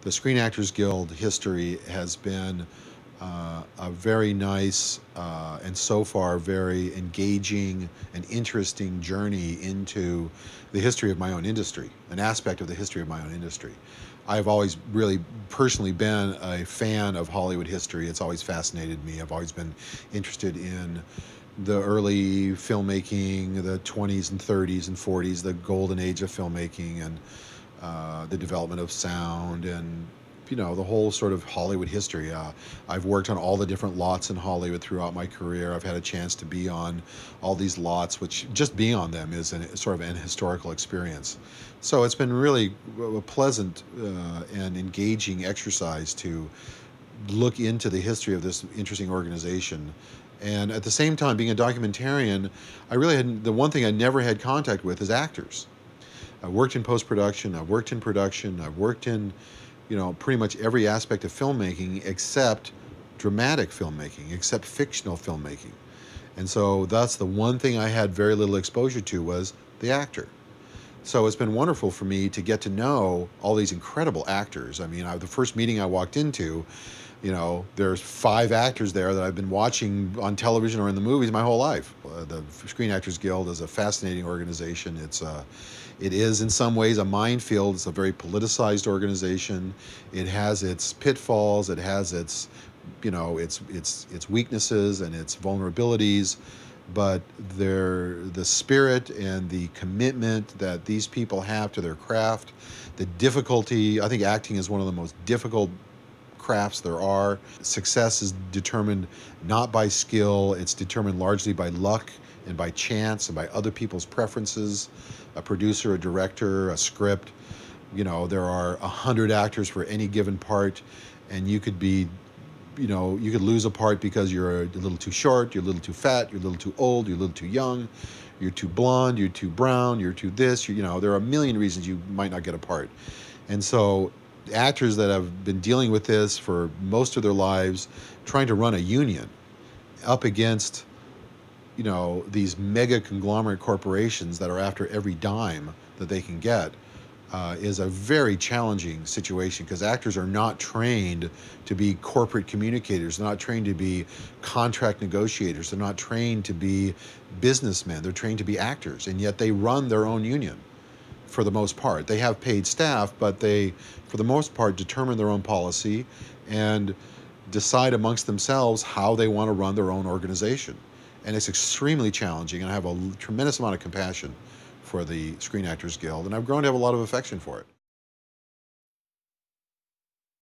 The Screen Actors Guild history has been a very nice and so far very engaging and interesting journey into the history of my own industry, an aspect of the history of my own industry. I've always really personally been a fan of Hollywood history. It's always fascinated me. I've always been interested in the early filmmaking, the 20s and 30s and 40s, the golden age of filmmaking, and the development of sound, and the whole sort of Hollywood history. I've worked on all the different lots in Hollywood throughout my career. I've had a chance to be on all these lots, which just being on them is sort of an historical experience. So it's been really a pleasant and engaging exercise to look into the history of this interesting organization. And at the same time, being a documentarian, I really had, the one thing I never had contact with is actors. I worked in post-production, I've worked in production, I've worked in, pretty much every aspect of filmmaking except dramatic filmmaking, except fictional filmmaking. And so that's the one thing I had very little exposure to, was the actor. So it's been wonderful for me to get to know all these incredible actors. I mean, the first meeting I walked into, there's 5 actors there that I've been watching on television or in the movies my whole life. The Screen Actors Guild is a fascinating organization. It is in some ways a minefield. It's a very politicized organization. It has its pitfalls. It has its weaknesses and its vulnerabilities. But the spirit and the commitment that these people have to their craft, the difficulty, I think acting is one of the most difficult crafts there are. Success is determined not by skill, it's determined largely by luck and by chance and by other people's preferences, a producer, a director, a script. There are 100 actors for any given part, and you could be you could lose a part because you're a little too short, you're a little too fat, you're a little too old, you're a little too young, you're too blonde, you're too brown, you're too this, there are a million reasons you might not get a part. And so actors that have been dealing with this for most of their lives, trying to run a union up against these mega conglomerate corporations that are after every dime that they can get, is a very challenging situation, because actors are not trained to be corporate communicators. They're not trained to be contract negotiators. They're not trained to be businessmen. They're trained to be actors, and yet they run their own union for the most part. They have paid staff, but they, for the most part, determine their own policy and decide amongst themselves how they want to run their own organization. And it's extremely challenging, and I have a tremendous amount of compassion for the Screen Actors Guild, and I've grown to have a lot of affection for it.